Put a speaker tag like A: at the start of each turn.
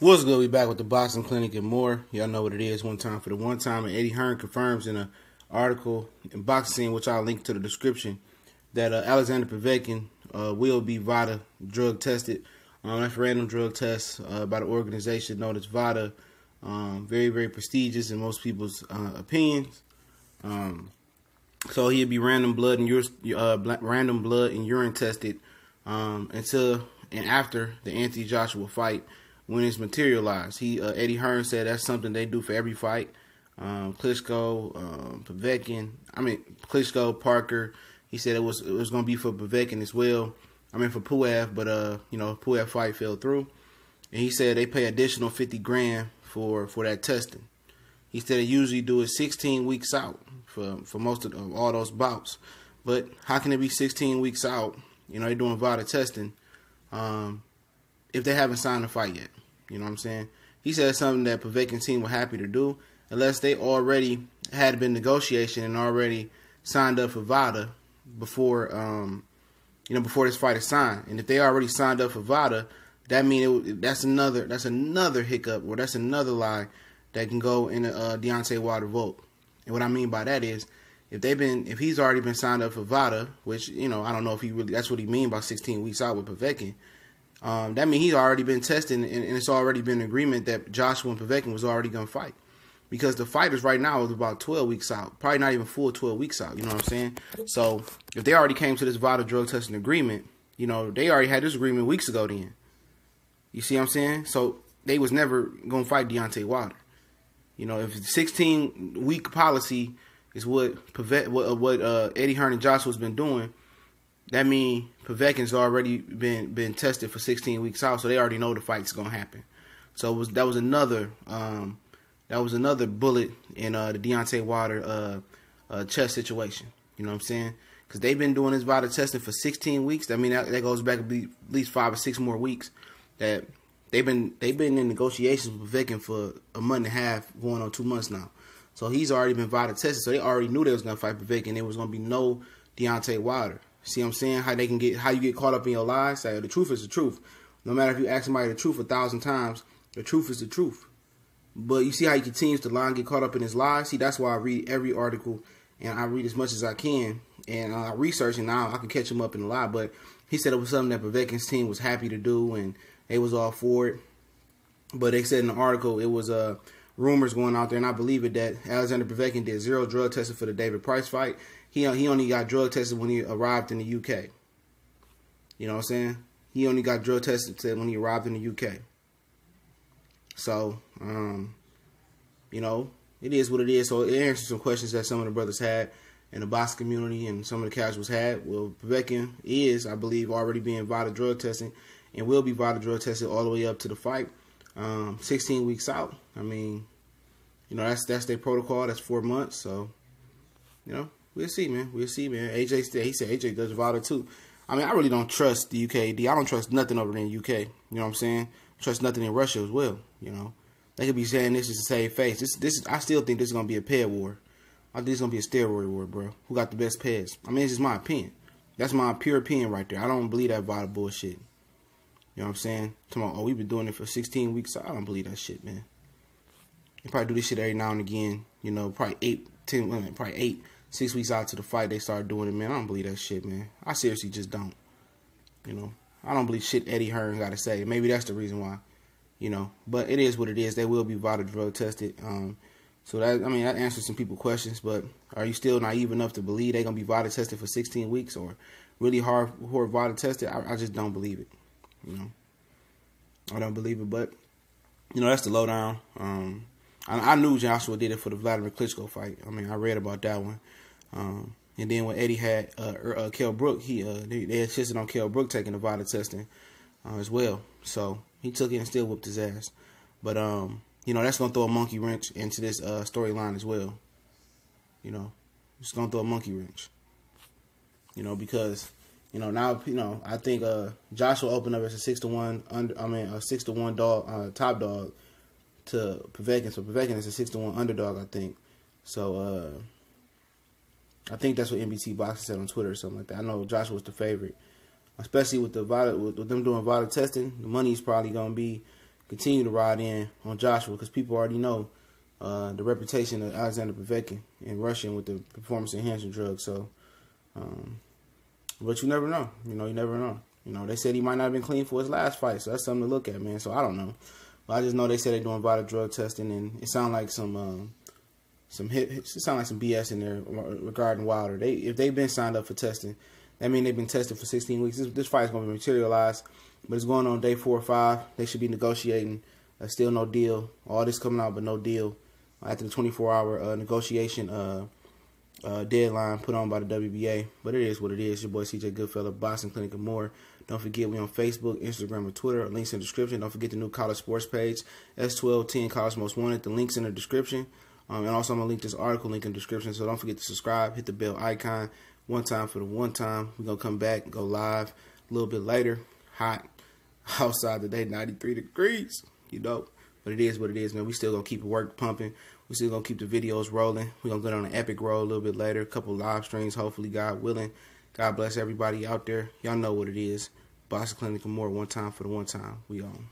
A: What's good? We back with the boxing clinic and more. Y'all know what it is. One time for the one time, and Eddie Hearn confirms in an article in Boxing Scene, which I'll link to the description, that Alexander Povetkin will be VADA drug tested. That's random drug tests by the organization known as VADA. Very, very prestigious in most people's opinions. So he'll be random blood and urine tested until and after the Anthony Joshua fight. When it's materialized, Eddie Hearn said that's something they do for every fight. Klitschko, Klitschko, Parker. He said it was going to be for Povetkin as well. For Puev, but Puev fight fell through, and he said they pay additional $50,000 for that testing. He said they usually do it 16 weeks out for most of all those bouts. But how can it be 16 weeks out? They're doing VADA testing. If they haven't signed a fight yet. You know what I'm saying? He said it's something that Povetkin team were happy to do unless they already had been negotiation and already signed up for VADA before this fight is signed. And if they already signed up for VADA, that means that's another hiccup, or that's another lie that can go in a Deontay Wilder vote. And what I mean by that is if he's already been signed up for VADA, which I don't know if he really that's what he mean by 16 weeks out with Povetkin. That means he's already been tested, and it's already been an agreement that Joshua and Povetkin was already going to fight. Because the fighters right now is about 12 weeks out. Probably not even full 12 weeks out, you know what I'm saying? So, if they already came to this VADA drug testing agreement, they already had this agreement weeks ago then. You see what I'm saying? So, they was never going to fight Deontay Wilder. If the 16-week policy is what Eddie Hearn and Joshua's been doing, that means Povetkin's already been tested for 16 weeks out, so they already know the fight's gonna happen. So that was another bullet in the Deontay Wilder chest situation. You know what I'm saying? Because they've been doing this VADA testing for 16 weeks. That means that goes back at least 5 or 6 more weeks. That they've been in negotiations with Povetkin for a month and a half, going on 2 months now. So he's already been VADA tested. So they already knew they was gonna fight Povetkin. There was gonna be no Deontay Wilder. See what I'm saying? How you get caught up in your lies? Say, the truth is the truth. No matter if you ask somebody the truth 1,000 times, the truth is the truth. But you see how he continues to lie and get caught up in his lies? See, that's why I read every article, and I read as much as I can, and I research, and now I can catch him up in the lie. But he said it was something that Povetkin's team was happy to do, and they was all for it. But they said in the article it was rumors going out there, and I believe it, that Alexander Povetkin did 0 drug testing for the David Price fight. He only got drug tested when he arrived in the UK. You know what I'm saying? He only got drug tested when he arrived in the UK. So, it is what it is. So it answers some questions that some of the brothers had in the boxing community and some of the casuals had. Well, Povetkin is, I believe, already being VADA drug tested and will be VADA drug tested all the way up to the fight. 16 weeks out. That's their protocol. That's 4 months. So, we'll see, man. We'll see, man. He said AJ does VADA too. I really don't trust the UKAD. I don't trust nothing over there in the UK. You know what I'm saying? Trust nothing in Russia as well. They could be saying this just to save face. I still think this is gonna be a ped war. I think it's gonna be a steroid war, bro. Who got the best peds? It's just my opinion. That's my pure opinion right there. I don't believe that VADA bullshit. You know what I'm saying? Come on, we've been doing it for 16 weeks. I don't believe that shit, man. They probably do this shit every now and again. Probably 8, 6 weeks out to the fight, they start doing it, man. I don't believe that shit, man. I seriously just don't. I don't believe shit Eddie Hearn got to say. Maybe that's the reason why. But it is what it is. They will be VADA drug tested. So that answers some people's questions. But are you still naive enough to believe they're gonna be VADA tested for 16 weeks or really hard VADA tested? I just don't believe it. I don't believe it. But that's the lowdown. I knew Joshua did it for the Vladimir Klitschko fight. I read about that one. And then when Eddie had Kell Brook, they insisted on Kell Brook taking the VADA testing as well. So he took it and still whooped his ass. But that's gonna throw a monkey wrench into this storyline as well. It's gonna throw a monkey wrench. Because now I think Joshua opened up as a 6-1 a 6-1 dog top dog to Povetkin. So Povetkin is a 6-1 underdog, I think. So I think that's what NBC Boxing said on Twitter or something like that. I know Joshua was the favorite, especially with the VADA, with them doing VADA testing. The money's probably gonna be continue to ride in on Joshua because people already know the reputation of Alexander Povetkin in rushing with the performance enhancing drugs. So, but you never know. You never know. They said he might not have been clean for his last fight, so that's something to look at, man. So I don't know. But I just know they said they're doing VADA drug testing, and it sounds like some BS in there regarding Wilder. If they've been signed up for testing, that means they've been tested for 16 weeks. This fight is going to be materialized, but it's going on day 4 or 5. They should be negotiating. Still no deal. All this coming out, but no deal after the 24-hour negotiation deadline put on by the WBA. But it is what it is. Your boy CJ Goodfellow, Boxing Clinic and more. Don't forget, we on Facebook, Instagram, and Twitter. Links in the description. Don't forget the new college sports page, S1210 College Most Wanted. The link's in the description. And also, I'm going to link this article, link in the description. So don't forget to subscribe, hit the bell icon. One time for the one time. We're going to come back and go live a little bit later. Hot outside today, 93 degrees. But it is what it is, man. We still going to keep the work pumping. We still going to keep the videos rolling. We're going to get on an epic roll a little bit later. A couple live streams, hopefully, God willing. God bless everybody out there. Y'all know what it is. Boxing Clinic and more. One time for the one time. We on.